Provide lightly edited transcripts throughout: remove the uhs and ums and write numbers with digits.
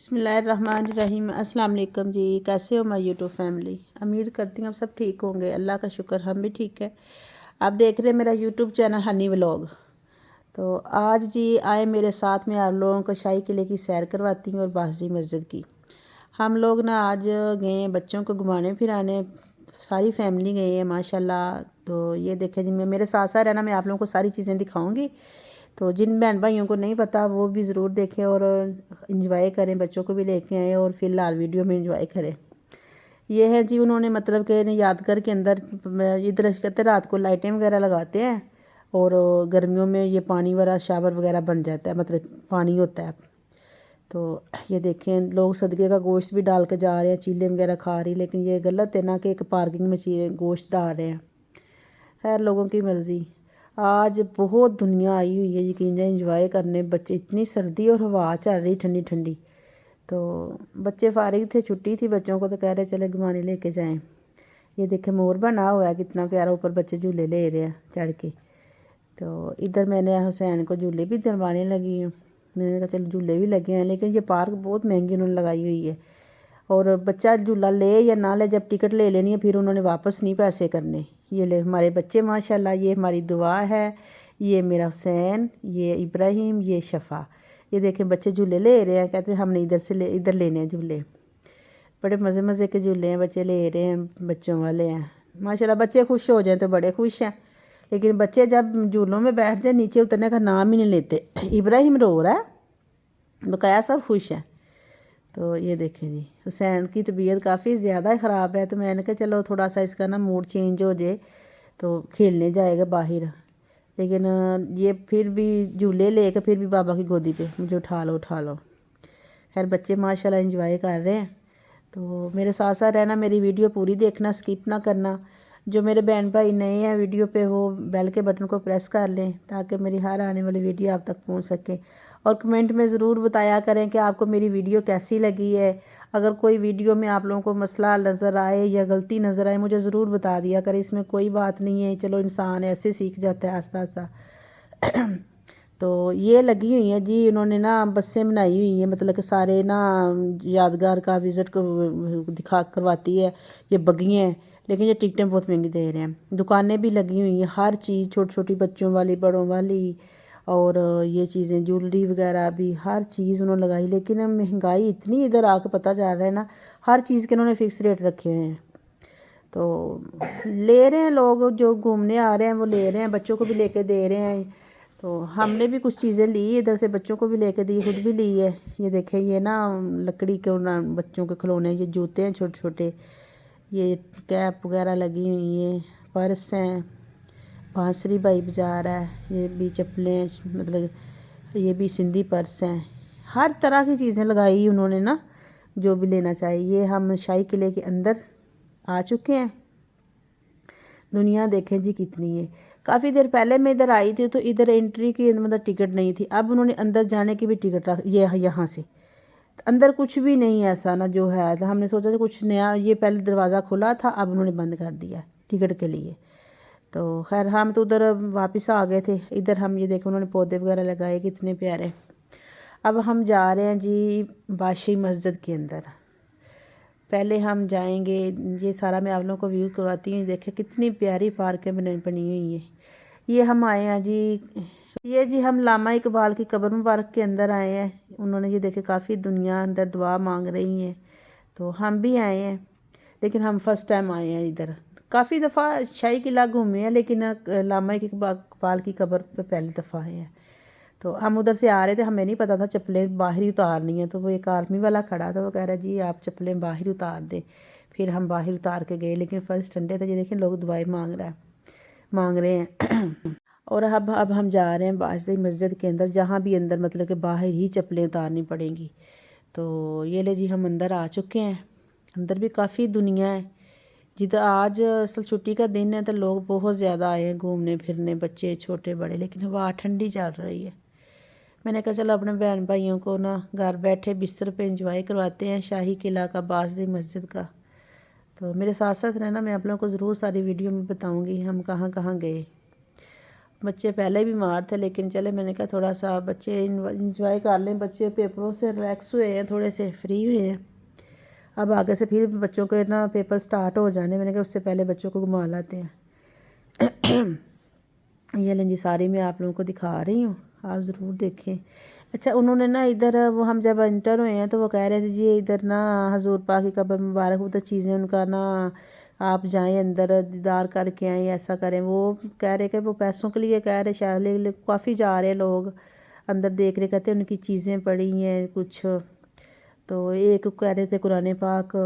بسم اللہ الرحمن الرحیم۔ السلام علیکم جی، کیسے ہو مائی یوٹیوب فیملی؟ امید کرتی ہوں آپ سب ٹھیک ہوں گے، اللہ کا شکر ہم بھی ٹھیک ہے۔ آپ دیکھ رہے ہیں میرا یوٹیوب چینل ہنی ولاگ۔ تو آج جی آئے میرے ساتھ میں آپ لوگوں کو شاہی قلعے کی سیر کرواتی ہوں اور باجی مسجد کی۔ ہم لوگ نا آج گئے ہیں بچوں کو گھمانے پھرانے، ساری فیملی گئے ہیں ماشاءاللہ۔ تو یہ دیکھیں جی میرے ساتھ ساتھ رہنا، میں آپ لوگوں کو ساری چیزیں دکھاؤں گی۔ تو جن بہن بھائیوں کو نہیں پتہ وہ بھی ضرور دیکھیں اور انجوائے کریں، بچوں کو بھی لے کے آئیں اور فی الحال ویڈیو میں انجوائے کریں۔ یہ ہے جی انہوں نے مطلب کہ یادگار کے اندر ادھر کہتے رات کو لائٹیں وغیرہ لگاتے ہیں اور گرمیوں میں یہ پانی والا شاور وغیرہ بن جاتا ہے، مطلب پانی ہوتا ہے۔ تو یہ دیکھیں لوگ صدقے کا گوشت بھی ڈال کے جا رہے ہیں، چیلے وغیرہ کھا رہی، لیکن یہ غلط ہے نا کہ ایک پارکنگ میں گوشت ڈال رہے ہیں۔ خیر لوگوں کی مرضی۔ آج بہت دنیا آئی ہوئی ہے یقیناً انجوائے کرنے، بچے اتنی سردی اور ہوا چل رہی ٹھنڈی ٹھنڈی۔ تو بچے فارغ تھے، چھٹی تھی بچوں کو، تو کہہ رہے چلے گھمانے لے کے جائیں۔ یہ دیکھیں مور بنا ہوا ہے کتنا پیارا، اوپر بچے جھولے لے رہے ہیں چڑھ کے۔ تو ادھر میں نے حسین کو جھولے بھی دلوانے لگی ہوں، میں نے کہا چل جھولے بھی لگے ہیں، لیکن یہ پارک بہت مہنگی انہوں نے لگائی ہوئی ہے، اور بچہ جھولا لے یا نہ لے جب ٹکٹ لے لینی ہے پھر انہوں نے واپس نہیں پیسے کرنے۔ یہ لے ہمارے بچے ماشاءاللہ، یہ ہماری دعا ہے، یہ میرا حسین، یہ ابراہیم، یہ شفا۔ یہ دیکھیں بچے جھولے لے رہے ہیں، کہتے ہیں ہم نے ادھر لینے ہیں جھولے۔ بڑے مزے مزے کے جھولے ہیں، بچے لے رہے ہیں، بچوں والے ہیں ماشاءاللہ۔ بچے خوش ہو جائیں تو بڑے خوش ہیں، لیکن بچے جب جھولوں میں بیٹھ جائیں نیچے اترنے کا نام ہی نہیں لیتے۔ ابراہیم رو رہا ہے، بقایا سب خوش ہیں۔ تو یہ دیکھیں جی حسین کی طبیعت کافی زیادہ خراب ہے، تو میں نے کہا چلو تھوڑا سا اس کا نا موڈ چینج ہو جائے تو کھیلنے جائے گا باہر، لیکن یہ پھر بھی جھولے لے کے پھر بھی بابا کی گودی پہ مجھے اٹھا لو اٹھا لو۔ خیر بچے ماشاءاللہ انجوائے کر رہے ہیں۔ تو میرے ساتھ ساتھ رہنا، میری ویڈیو پوری دیکھنا، سکپ نہ کرنا۔ جو میرے بہن بھائی نئے ہیں ویڈیو پہ وہ بیل کے بٹن کو پریس کر لیں تاکہ میری ہر آنے والی ویڈیو آپ تک پہنچ سکے، اور کمنٹ میں ضرور بتایا کریں کہ آپ کو میری ویڈیو کیسی لگی ہے۔ اگر کوئی ویڈیو میں آپ لوگوں کو مسئلہ نظر آئے یا غلطی نظر آئے مجھے ضرور بتا دیا کریں، اس میں کوئی بات نہیں ہے، چلو انسان ایسے سیکھ جاتا ہے آہستہ آہستہ۔ تو یہ لگی ہوئی ہیں جی انہوں نے نا بسیں بنائی ہوئی ہیں، مطلب کہ سارے نا یادگار کا وزٹ کو دکھا کرواتی ہے یہ بگیاں ہیں، لیکن یہ ٹکٹیں بہت مہنگی دے رہے ہیں۔ دکانیں بھی لگی ہوئی ہیں، ہر چیز چھوٹی چھوٹی بچوں والی بڑوں والی، اور یہ چیزیں جولری وغیرہ بھی ہر چیز انہوں نے لگائی، لیکن مہنگائی اتنی ادھر آ کے پتہ چل رہا ہے نا، ہر چیز کے انہوں نے فکس ریٹ رکھے ہیں۔ تو لے رہے ہیں لوگ جو گھومنے آ رہے ہیں وہ لے رہے ہیں، بچوں کو بھی لے کے دے رہے ہیں۔ تو ہم نے بھی کچھ چیزیں لی ادھر سے، بچوں کو بھی لے کے دی، خود بھی لی ہے۔ یہ دیکھیں یہ نا لکڑی کے بچوں کے کھلونے، یہ جوتے ہیں چھوٹے چھوٹے، یہ کیپ وغیرہ لگی ہوئی ہیں، پرس ہیں، بانسری بھائی بجا رہا ہے، یہ بھی چپلیں، مطلب یہ بھی سندھی پرس ہیں، ہر طرح کی چیزیں لگائی انہوں نے نا جو بھی لینا چاہیے۔ ہم شاہی قلعے کے اندر آ چکے ہیں۔ دنیا دیکھیں جی کتنی ہے۔ کافی دیر پہلے میں ادھر آئی تھی تو ادھر انٹری کی مطلب ٹکٹ نہیں تھی، اب انہوں نے اندر جانے کی بھی ٹکٹ رکھ یہ یہاں سے اندر کچھ بھی نہیں ایسا نا جو ہے، ہم نے سوچا کچھ نیا، یہ پہلے دروازہ کھلا تھا اب انہوں نے بند کر دیا ٹکٹ کے لیے۔ تو خیر ہم تو ادھر واپس آ گئے تھے، ادھر ہم یہ دیکھیں انہوں نے پودے وغیرہ لگائے کتنے پیارے۔ اب ہم جا رہے ہیں جی بادشاہی مسجد کے اندر۔ پہلے ہم جائیں گے، یہ سارا میں آپ لوگوں کو ویو کرواتی ہوں، دیکھیں کتنی پیاری پارکیں بنی ہوئی ہیں۔ یہ ہم آئے ہیں جی، یہ جی ہم علامہ اقبال کی قبر مبارک کے اندر آئے ہیں۔ انہوں نے یہ دیکھیں کافی دنیا اندر دعا مانگ رہی ہیں، تو ہم بھی آئے ہیں، لیکن ہم فرسٹ ٹائم آئے ہیں ادھر۔ کافی دفعہ شاہی قلعہ گھومے ہیں لیکن علامہ اقبال کی قبر پہ پہلی دفعہ آئے ہیں۔ تو ہم ادھر سے آ رہے تھے، ہمیں نہیں پتا تھا چپلیں باہر ہی اتارنی ہیں، تو وہ ایک آرمی والا کھڑا تھا، وہ کہہ رہا جی آپ چپلیں باہر اتار دیں، پھر ہم باہر اتار کے گئے، لیکن فرسٹ ٹھنڈے تھے، یہ دیکھیں لوگ دعائیں مانگ رہے ہیں۔ اور اب ہم جا رہے ہیں بادشاہی مسجد کے اندر، جہاں بھی اندر مطلب کہ باہر ہی چپلیں اتارنی پڑیں گی۔ تو یہ لے جی ہم اندر آ چکے ہیں، اندر بھی کافی دنیا ہے جدھر آج اصل چھٹی کا دن ہے تو لوگ بہت زیادہ آئے ہیں گھومنے پھرنے، بچے چھوٹے بڑے، لیکن ہوا ٹھنڈی چل رہی ہے۔ میں نے کہا چلو اپنے بہن بھائیوں کو نا گھر بیٹھے بستر پہ انجوائے کرواتے ہیں شاہی قلعہ کا، بادشاہی مسجد کا۔ تو میرے ساتھ ساتھ رہنا، میں آپ لوگوں کو ضرور ساری ویڈیو میں بتاؤں گی ہم کہاں کہاں گئے۔ بچے پہلے بیمار تھے لیکن چلے میں نے کہا تھوڑا سا بچے انجوائے کر لیں، بچے پیپروں سے ریلیکس ہوئے ہیں، تھوڑے سے فری ہوئے ہیں، اب آگے سے پھر بچوں کے نا پیپر سٹارٹ ہو جانے، میں نے کہا اس سے پہلے بچوں کو گھما لاتے ہیں۔ یہ لیں جی ساری میں آپ لوگوں کو دکھا رہی ہوں، آپ ضرور دیکھیں۔ اچھا انہوں نے نا ادھر وہ ہم جب انٹر ہوئے ہیں تو وہ کہہ رہے تھے جی ادھر نا حضور پاک کی قبر مبارک ادھر چیزیں ان کا نا آپ جائیں اندر دیدار کر کے آئیں، ایسا کریں، وہ کہہ رہے کہ وہ پیسوں کے لیے کہہ رہے شاید، کافی جا رہے لوگ اندر دیکھ رہے، کہتے ہیں ان کی چیزیں پڑی ہیں کچھ، تو ایک کہہ رہے تھے قرآن پاک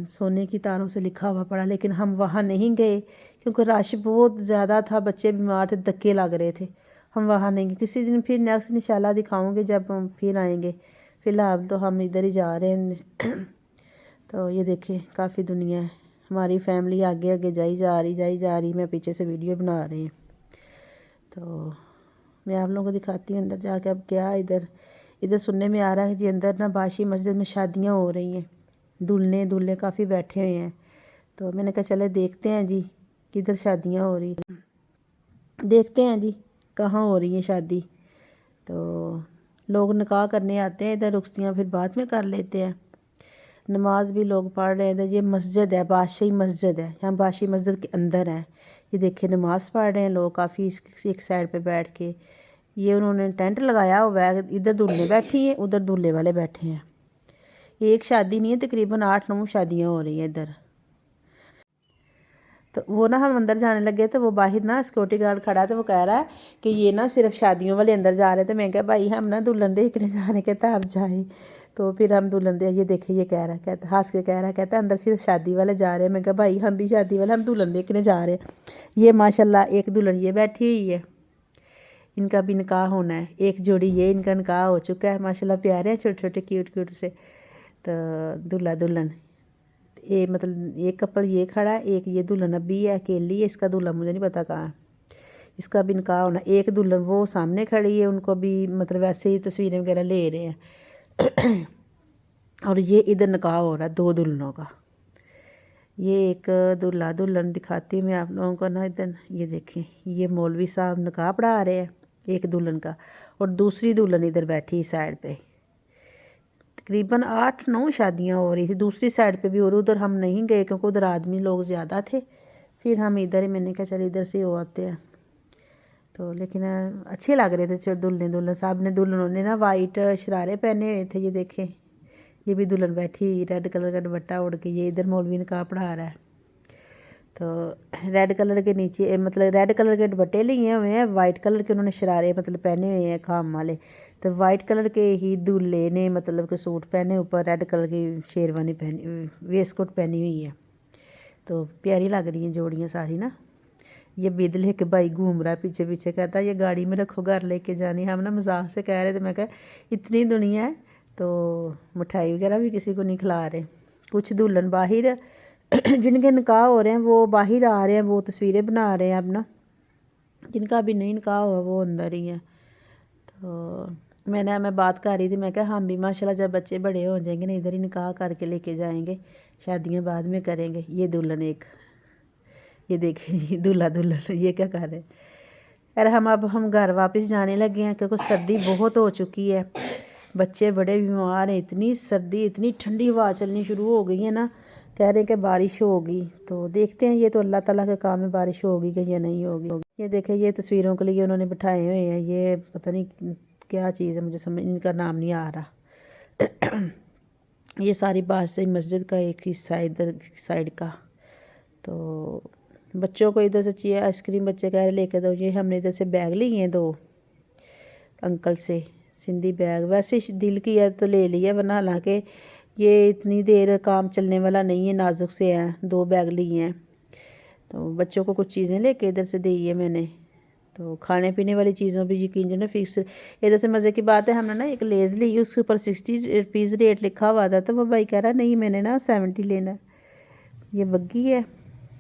سونے کی تاروں سے لکھا ہوا پڑا، لیکن ہم وہاں نہیں گئے کیونکہ رش بہت زیادہ تھا، بچے بیمار تھے، دھکے لگ رہے تھے، ہم وہاں نہیں گئے۔ کسی دن پھر نیکسٹ انشاءاللہ دکھاؤں گے جب ہم پھر آئیں گے، فی الحال تو ہم ادھر ہی جا رہے ہیں۔ تو یہ دیکھیں کافی دنیا ہے، ہماری فیملی آگے آگے جائی جا رہی، میں پیچھے سے ویڈیو بنا رہی ہوں۔ تو میں آپ لوگوں کو دکھاتی ہوں اندر جا کے اب کیا ادھر سننے میں آ رہا ہے جی اندر نا باشی مسجد میں شادیاں ہو رہی ہیں، دلہنے کافی بیٹھے ہوئے ہیں، تو میں نے کہا چلے دیکھتے ہیں جی کدھر شادیاں ہو رہی ہیں، دیکھتے ہیں جی کہاں ہو رہی ہیں شادی۔ تو لوگ نکاح کرنے آتے ہیں ادھر، رخصتیاں پھر بعد میں کر لیتے ہیں، نماز بھی لوگ پڑھ رہے ہیں ادھر۔ یہ مسجد ہے، بادشاہی مسجد ہے، ہم بادشاہی مسجد کے اندر ہیں، یہ دیکھیں نماز پڑھ رہے ہیں لوگ کافی ایک سائڈ پہ بیٹھ کے، یہ انہوں نے ٹینٹ لگایا ہوا ہے، ادھر دلہنیں بیٹھی ہیں ادھر دلہے والے بیٹھے ہیں، ایک شادی نہیں ہے تقریباً 8-9 شادیاں ہو رہی ہیں ادھر۔ تو وہ نا ہم اندر جانے لگے تو وہ باہر نا سیکورٹی گارڈ کھڑا ہے، تو وہ کہہ رہا ہے کہ یہ نا صرف شادیوں والے اندر جا رہے تھے، میں کہا بھائی ہم نا دلہن دیکھنے جانے کے تھے، آپ جائیں، تو پھر ہم دلہن یہ دیکھیں، یہ کہہ رہا ہے، کہتا ہنس کے کہہ رہا ہے، کہتا اندر صرف شادی والے جا رہے ہیں، میں کہا بھائی ہم بھی شادی والے، ہم دلہن دیکھنے جا رہے ہیں۔ یہ ماشاءاللہ ایک دلہن یہ بیٹھی ہوئی ہے، ان کا بھی نکاح ہونا ہے، ایک جوڑی یہ ان کا نکاح ہو چکا ہے، ماشاءاللہ پیارے ہیں چھوٹے چھوٹے کیوٹ سے، تو دلہا دلہن یہ مطلب ایک کپل یہ کھڑا ہے، ایک یہ دلہن ابھی ہے اکیلی ہے، اس کا دلہا مجھے نہیں پتا کہاں ہے، اس کا بھی نکاح ہونا، ایک دلہن وہ سامنے کھڑی ہے، ان کو بھی مطلب ویسے ہی تصویریں وغیرہ لے رہے ہیں، اور یہ ادھر نکاح ہو رہا ہے 2 دلہنوں کا، یہ ایک دلہا دلہن دکھاتی ہوں میں آپ لوگوں کو نا ادھر، یہ دیکھیں یہ مولوی صاحب نکاح پڑھا رہے ہیں ایک دلہن کا، اور دوسری دلہن ادھر بیٹھی سائڈ پہ، تقریباً 8-9 شادیاں ہو رہی تھی، دوسری سائڈ پہ بھی ہو رہی، ادھر ہم نہیں گئے کیونکہ ادھر آدمی لوگ زیادہ تھے، پھر ہم ادھر ہی، میں نے کہا چل ادھر سے ہو آتے ہیں، تو لیکن اچھے لگ رہے تھے دلہن صاحب نے، دلہنوں نے نا وائٹ شرارے پہنے ہوئے تھے، یہ دیکھیں یہ بھی دلہن بیٹھی ریڈ کلر کا دوپٹہ اوڑھ کے، یہ ادھر مولوی نکاح پڑھا رہا ہے، تو ریڈ کلر کے نیچے مطلب ریڈ کلر کے دوپٹے لیے ہوئے ہیں، وائٹ کلر کے انہوں نے شرارے مطلب پہنے ہوئے ہیں خام والے، تو وائٹ کلر کے ہی دلہے نے مطلب کہ سوٹ پہنے، اوپر ریڈ کلر کی شیروانی پہنی، ویسٹ کوٹ پہنی ہوئی ہے، تو پیاری لگ رہی ہیں جوڑیاں ساری نا۔ یہ بید لے کے بھائی گھوم رہا ہے پیچھے پیچھے، کہتا ہے یہ گاڑی میں رکھو گھر لے کے جانی، ہم نا مذاق سے کہہ رہے تھے، میں کہا اتنی دنیا ہے تو مٹھائی وغیرہ بھی کسی کو نہیں کھلا رہے، کچھ دلہن باہر جن کے نکاح ہو رہے ہیں وہ باہر آ رہے ہیں، وہ تصویریں بنا رہے ہیں اب نا، جن کا بھی نہیں نکاح ہوا وہ اندر ہی ہیں۔ تو میں بات کر رہی تھی، میں کہا ہم بھی ماشاءاللہ جب بچے بڑے ہو جائیں گے نا ادھر ہی نکاح کر کے لے کے جائیں گے، شادیاں بعد میں کریں گے۔ یہ دلہن ایک، یہ دیکھیں دلہا دلہن یہ کیا کر رہے ہیں، اور ہم گھر واپس جانے لگے ہیں کیونکہ سردی بہت ہو چکی ہے، بچے بڑے بیمار ہیں، اتنی سردی، اتنی ٹھنڈی ہوا چلنی شروع ہو گئی ہے نا، کہہ رہے ہیں کہ بارش ہوگی، تو دیکھتے ہیں یہ تو اللہ تعالیٰ کے کام میں بارش ہوگی کہ یہ نہیں ہوگی۔ یہ دیکھیں یہ تصویروں کے لیے انہوں نے بٹھائے ہوئے ہیں، یہ پتہ نہیں کیا چیز ہے، مجھے سمجھ ان کا نام نہیں آ رہا۔ یہ ساری بادشاہی مسجد کا ایک حصہ ہے ادھر سائڈ کا، تو بچوں کو ادھر سے چاہیے آئس کریم، بچے کہہ رہے لے کے دو، یہ ہم نے ادھر سے بیگ لیے ہیں 2 انکل سے، سندھی بیگ، ویسے دل کی ہے تو لے لیا، ورنہ حالانکہ یہ اتنی دیر کام چلنے والا نہیں ہے، نازک سے ہیں، 2 بیگ لیے ہیں، تو بچوں کو کچھ چیزیں لے کے ادھر سے دی ہے میں نے، تو کھانے پینے والی چیزوں بھی یقین جو نا فکس۔ ادھر سے مزے کی بات ہے ہم نے نا ایک لیز لی، اس کے اوپر 60 روپیز ریٹ لکھا ہوا تھا، تو وہ بھائی کہہ رہا نہیں میں نے نا 70 لینا ہے، یہ بگی ہے،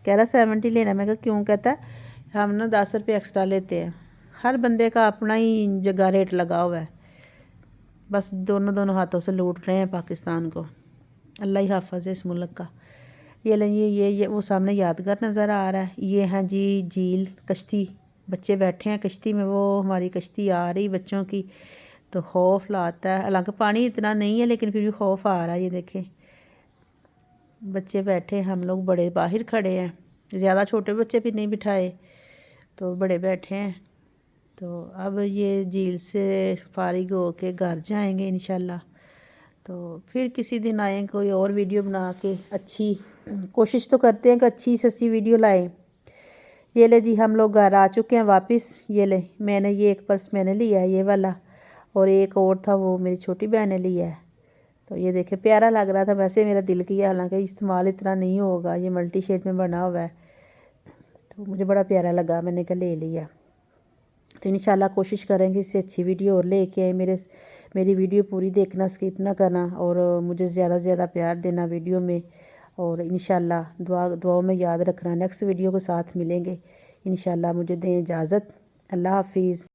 کہہ رہا 70 لینا، میں کہا کیوں، کہتا ہے ہم نا 10 روپے ایکسٹرا لیتے ہیں، ہر بندے کا اپنا ہی جگہ ریٹ لگا ہوا ہے، بس دونوں ہاتھوں سے لوٹ رہے ہیں پاکستان کو، اللہ ہی حافظ ہے اس ملک کا۔ یہ لیں یہ وہ سامنے یادگار نظر آ رہا ہے، یہ ہیں جی جھیل کشتی، بچے بیٹھے ہیں کشتی میں، وہ ہماری کشتی آ رہی بچوں کی تو خوف لاتا ہے، حالانکہ پانی اتنا نہیں ہے لیکن پھر بھی خوف آ رہا ہے۔ یہ دیکھیں بچے بیٹھے، ہم لوگ بڑے باہر کھڑے ہیں، زیادہ چھوٹے بچے بھی نہیں بٹھائے تو بڑے بیٹھے ہیں۔ تو اب یہ جھیل سے فارغ ہو کے گھر جائیں گے انشاءاللہ، تو پھر کسی دن آئیں کوئی اور ویڈیو بنا کے، اچھی کوشش تو کرتے ہیں کہ اچھی سسی ویڈیو لائیں۔ یہ لے جی ہم لوگ گھر آ چکے ہیں واپس، یہ لے میں نے یہ ایک پرس میں نے لیا ہے یہ والا، اور ایک اور تھا وہ میری چھوٹی بہن نے لیا ہے۔ تو یہ دیکھیں پیارا لگ رہا تھا، ویسے میرا دل کیا، حالانکہ استعمال اتنا نہیں ہوگا، یہ ملٹی شیڈ میں بنا ہوا ہے تو مجھے بڑا پیارا لگا، میں نے کہا لے لیا۔ تو انشاءاللہ کوشش کریں گے اس سے اچھی ویڈیو اور لے کے آئیں۔ میری ویڈیو پوری دیکھنا، سکپ نہ کرنا، اور مجھے زیادہ سے زیادہ پیار دینا ویڈیو میں، اور انشاءاللہ دعاؤں میں یاد رکھنا۔ نیکسٹ ویڈیو کے ساتھ ملیں گے انشاءاللہ، مجھے دیں اجازت، اللہ حافظ۔